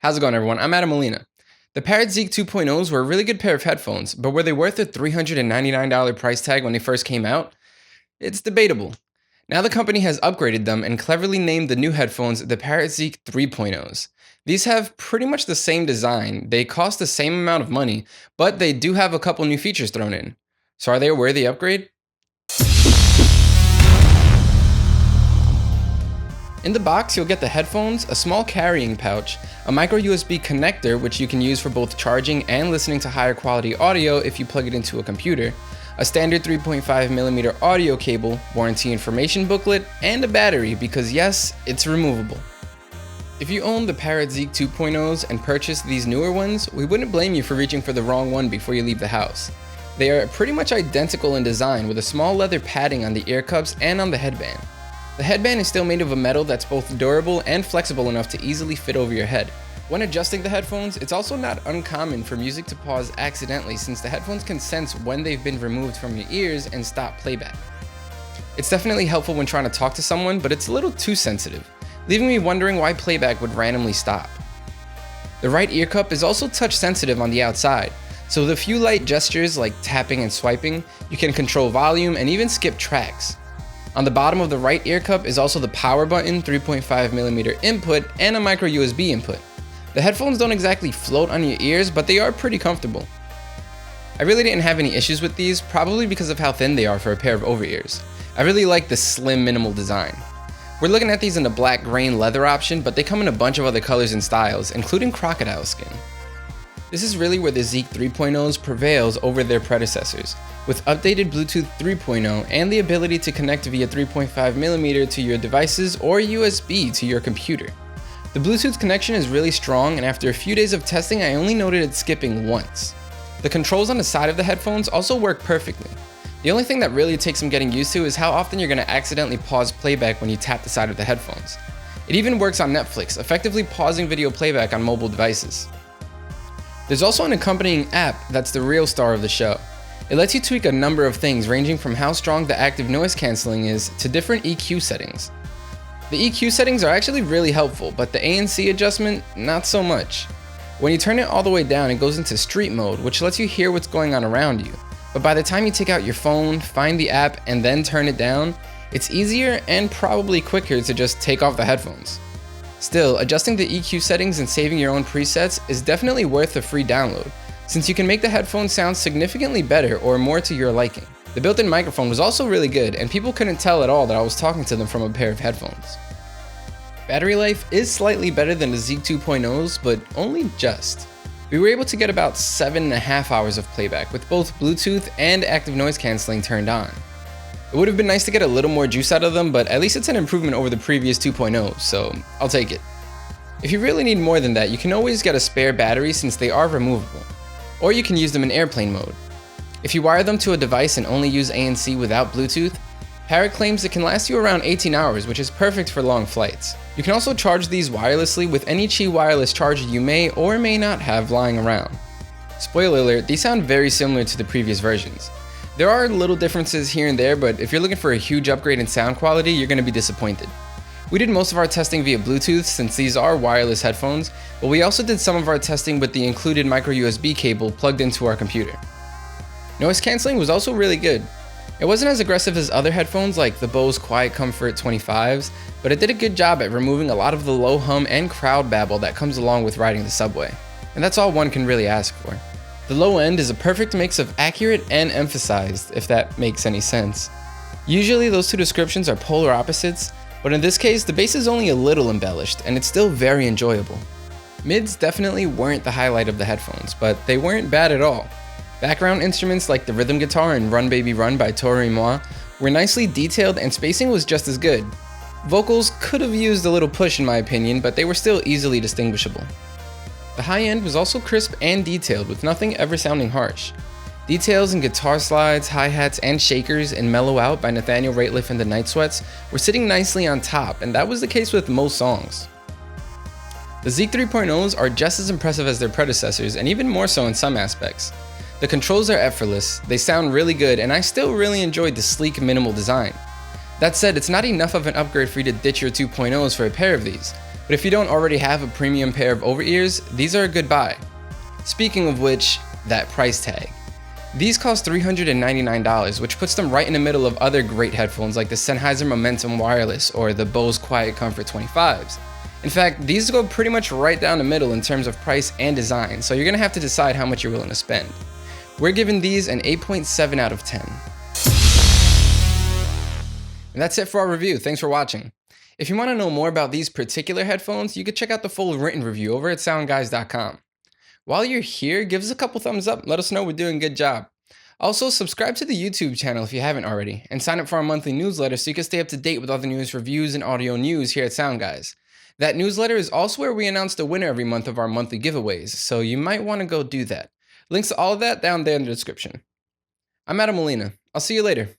How's it going, everyone? I'm Adam Molina. The Parrot Zik 2.0s were a really good pair of headphones, but were they worth the $399 price tag when they first came out? It's debatable. Now the company has upgraded them and cleverly named the new headphones the Parrot Zik 3.0s. These have pretty much the same design, they cost the same amount of money, but they do have a couple new features thrown in. So are they a worthy upgrade? In the box, you'll get the headphones, a small carrying pouch, a micro USB connector which you can use for both charging and listening to higher quality audio if you plug it into a computer, a standard 3.5mm audio cable, warranty information booklet, and a battery because yes, it's removable. If you own the Parrot Zik 2.0s and purchased these newer ones, we wouldn't blame you for reaching for the wrong one before you leave the house. They are pretty much identical in design with a small leather padding on the ear cups and on the headband. The headband is still made of a metal that's both durable and flexible enough to easily fit over your head. When adjusting the headphones, it's also not uncommon for music to pause accidentally since the headphones can sense when they've been removed from your ears and stop playback. It's definitely helpful when trying to talk to someone, but it's a little too sensitive, leaving me wondering why playback would randomly stop. The right ear cup is also touch sensitive on the outside, so with a few light gestures like tapping and swiping, you can control volume and even skip tracks. On the bottom of the right ear cup is also the power button, 3.5mm input, and a micro USB input. The headphones don't exactly float on your ears, but they are pretty comfortable. I really didn't have any issues with these, probably because of how thin they are for a pair of over-ears. I really like the slim minimal design. We're looking at these in the black grain leather option, but they come in a bunch of other colors and styles, including crocodile skin. This is really where the Zik 3.0s prevails over their predecessors, with updated Bluetooth 3.0 and the ability to connect via 3.5mm to your devices or USB to your computer. The Bluetooth connection is really strong, and after a few days of testing, I only noted it skipping once. The controls on the side of the headphones also work perfectly. The only thing that really takes some getting used to is how often you're going to accidentally pause playback when you tap the side of the headphones. It even works on Netflix, effectively pausing video playback on mobile devices. There's also an accompanying app that's the real star of the show. It lets you tweak a number of things ranging from how strong the active noise cancelling is to different EQ settings. The EQ settings are actually really helpful, but the ANC adjustment, not so much. When you turn it all the way down, it goes into street mode, which lets you hear what's going on around you. But by the time you take out your phone, find the app, and then turn it down, it's easier and probably quicker to just take off the headphones. Still, adjusting the EQ settings and saving your own presets is definitely worth a free download, since you can make the headphones sound significantly better or more to your liking. The built-in microphone was also really good, and people couldn't tell at all that I was talking to them from a pair of headphones. Battery life is slightly better than the Zik 2.0s, but only just. We were able to get about 7.5 hours of playback with both Bluetooth and active noise cancelling turned on. It would have been nice to get a little more juice out of them, but at least it's an improvement over the previous 2.0s, so I'll take it. If you really need more than that, you can always get a spare battery since they are removable, or you can use them in airplane mode. If you wire them to a device and only use ANC without Bluetooth, Parrot claims it can last you around 18 hours, which is perfect for long flights. You can also charge these wirelessly with any Qi wireless charger you may or may not have lying around. Spoiler alert, these sound very similar to the previous versions. There are little differences here and there, but if you're looking for a huge upgrade in sound quality, you're going to be disappointed. We did most of our testing via Bluetooth since these are wireless headphones, but we also did some of our testing with the included micro USB cable plugged into our computer. Noise cancelling was also really good. It wasn't as aggressive as other headphones like the Bose Quiet Comfort 25s, but it did a good job at removing a lot of the low hum and crowd babble that comes along with riding the subway. And that's all one can really ask for. The low end is a perfect mix of accurate and emphasized, if that makes any sense. Usually those two descriptions are polar opposites, but in this case the bass is only a little embellished and it's still very enjoyable. Mids definitely weren't the highlight of the headphones, but they weren't bad at all. Background instruments like the rhythm guitar in Run Baby Run by Tori et Moi were nicely detailed and spacing was just as good. Vocals could have used a little push in my opinion, but they were still easily distinguishable. The high end was also crisp and detailed with nothing ever sounding harsh. Details in guitar slides, hi-hats, and shakers in Mellow Out by Nathaniel Rateliff and the Night Sweats were sitting nicely on top, and that was the case with most songs. The Zik 3.0s are just as impressive as their predecessors and even more so in some aspects. The controls are effortless, they sound really good, and I still really enjoyed the sleek minimal design. That said, it's not enough of an upgrade for you to ditch your 2.0s for a pair of these. But if you don't already have a premium pair of over-ears, these are a good buy. Speaking of which, that price tag. These cost $399, which puts them right in the middle of other great headphones like the Sennheiser Momentum Wireless or the Bose Quiet Comfort 25s. In fact, these go pretty much right down the middle in terms of price and design, so you're gonna have to decide how much you're willing to spend. We're giving these an 8.7 out of 10. And that's it for our review. Thanks for watching. If you want to know more about these particular headphones, you can check out the full written review over at SoundGuys.com. While you're here, give us a couple thumbs up. Let us know we're doing a good job. Also, subscribe to the YouTube channel if you haven't already, and sign up for our monthly newsletter so you can stay up to date with all the newest reviews and audio news here at SoundGuys. That newsletter is also where we announce the winner every month of our monthly giveaways, so you might want to go do that. Links to all of that down there in the description. I'm Adam Molina. I'll see you later.